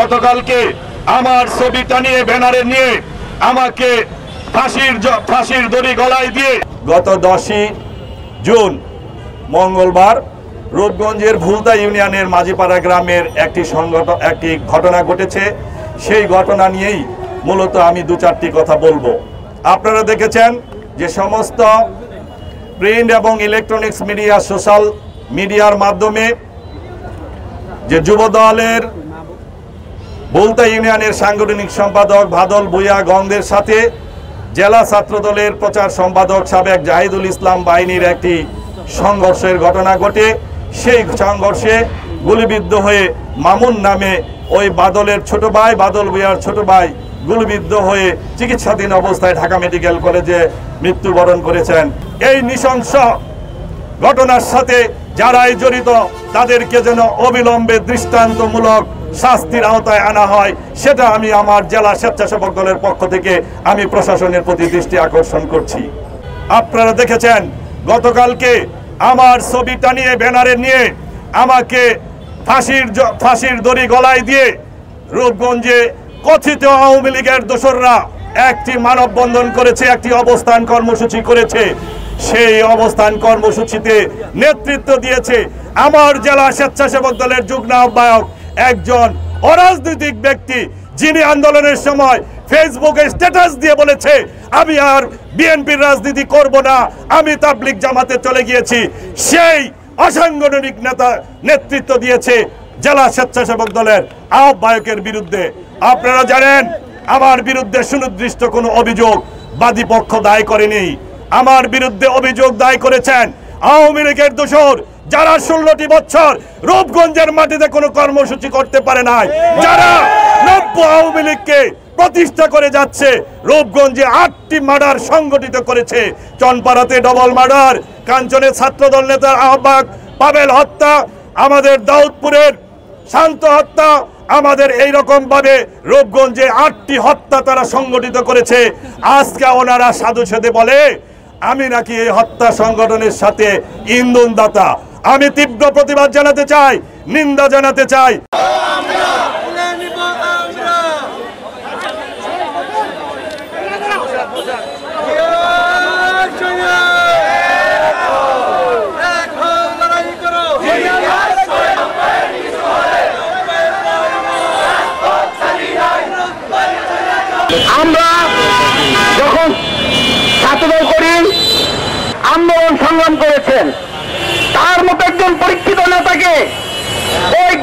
গতকালকে আমার ছবি টানিয়ে ব্যানারে নিয়ে আমাকে ফাঁসির দড়ি গলায় দিয়ে গত 10ই জুন মঙ্গলবার রূপগঞ্জের ভুলতা ইউনিয়নের মাঝিপাড়া গ্রামের একটি ঘটনা ঘটেছে। সেই ঘটনা নিয়েই মূলত আমি 2-4টি কথা বলবো। আপনারা দেখেছেন যে সমস্ত প্রিন্ট এবং ইলেকট্রনিক্স মিডিয়া, সোশ্যাল মিডিয়ার মাধ্যমে যে যুবদলের ভুলতা ইউনিয়নের সাংগঠনিক সম্পাদক বাদল ভূঁইয়া গঙ্গের সাথে জেলা ছাত্রদলের প্রচার সম্পাদক সাবেক জাহিদুল ইসলাম বাহিনীর একটি সংঘর্ষের ঘটনা ঘটে। সেই সংঘর্ষে গুলিবিদ্ধ হয়ে মামুন নামে ওই বাদলের ছোট ভাই, বাদল ভূঁইয়ার ছোট ভাই গুলিবিদ্ধ হয়ে চিকিৎসাধীন অবস্থায় ঢাকা মেডিকেল কলেজে মৃত্যুবরণ করেছেন। এই নৃশংস ঘটনার সাথে যারাই জড়িত তাদেরকে যেন অবিলম্বে দৃষ্টান্তমূলক শাস্তির আওতায় আনা হয়, সেটা আমি আমার জেলা স্বেচ্ছাসেবক দলের পক্ষ থেকে আমি প্রশাসনের প্রতি দৃষ্টি আকর্ষণ করছি। আপনারা দেখেছেন গতকালকে আমার ছবি টানিয়ে ব্যানারে নিয়ে আমাকে ফাঁসির দড়ি গলায় দিয়ে রূপগঞ্জে কথিত আওয়ামী লীগের দোসররা একটি মানববন্ধন করেছে, একটি অবস্থান কর্মসূচি করেছে। সেই অবস্থান কর্মসূচিতে নেতৃত্ব দিয়েছে আমার জেলা স্বেচ্ছাসেবক দলের যুগ্ম আহ্বায়ক, একজন অরাজনৈতিক ব্যক্তি, যিনি আন্দোলনের সময় ফেসবুকে স্ট্যাটাস দিয়ে বলেছে আমি আর বিএনপির রাজনীতি করব না, আমি তাবলিগ জামাতে চলে গিয়েছি। সেই অসাংগঠনিক নেতা নেতৃত্ব দিয়েছে জেলা স্বেচ্ছাসেবক দলের আহ্বায়কের বিরুদ্ধে। আপনারা জানেন আমার বিরুদ্ধে সুনির্দিষ্ট কোনো অভিযোগ বাদীপক্ষ দায় করেনি। আমার বিরুদ্ধে অভিযোগ দায় করেছেন আওয়ামী লীগের দোসর, যারা 16টি বছর রূপগঞ্জের মাটিতে কোনো কর্মসূচি করতে পারে নাই, যারা নব্য আওয়ামী লীগকে প্রতিষ্ঠা করে যাচ্ছে। রূপগঞ্জে 8টি মার্ডার সংগঠিত করেছে, চনপাড়াতে ডবল মার্ডার, কাঞ্চনে ছাত্রদল নেতার আহ্বায়ক পাবেল হত্যা, আমাদের দাউদপুরের শান্ত হত্যা, আমাদের এইরকম ভাবে রূপগঞ্জে 8টি হত্যা তারা সংগঠিত করেছে। আজকে ওনারা সাধু সেদে বলে আমি নাকি এই হত্যা সংগঠনের সাথে ইন্ধনদাতা। আমি তীব্র প্রতিবাদ জানাতে চাই, নিন্দা জানাতে চাই। আমরা যখন ছাত্রদল করি, আন্দোলন সংগ্রাম করেছেন, তার মতো একজন পরীক্ষিত নেতাকে ওই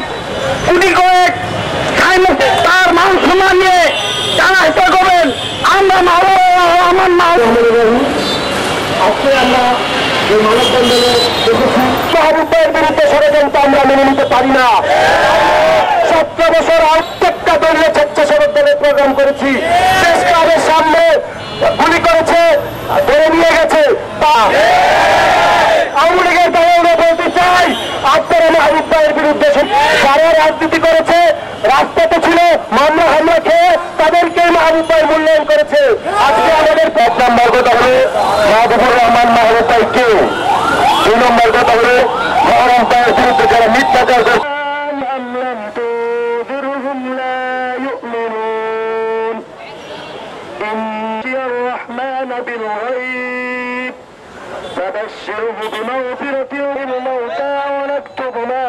কুটি কয়েক তার মান সম্মান নিয়ে তারা হত্যা করবেন। আমরা আমার আজকে আমরা এই মানববন্ধনে মাহবুবের বিরুদ্ধে ষড়যন্ত্র আমরা মেনে নিতে পারি না। 17 বছর প্রত্যেকটা দলীয় স্বেচ্ছাসেবক দলের প্রোগ্রাম করেছি, প্রেস ক্লাবের সামনে গুলি করেছে, ধরে নিয়ে গেছে। আওয়ামী লীগের দলেরা বলতে চাই আপনারা মাহবুব ভাইয়ের বিরুদ্ধে যারা রাজনীতি করেছে, রাস্তাতে ছিল, মামলা হামলা খেয়ে তাদেরকে মাহবুব ভাই মূল্যায়ন করেছে। আজকে আমাদের 5 নম্বর কথা হলো মাহবুবুর রহমান মাহবুব ভাই কে, 2 নম্বর কথা হলো মহরম ভাইয়ের বিরুদ্ধে যারা মিথ্যাচার করছে। بالغيب فبشره بمغفرة للموتى ونكتب ما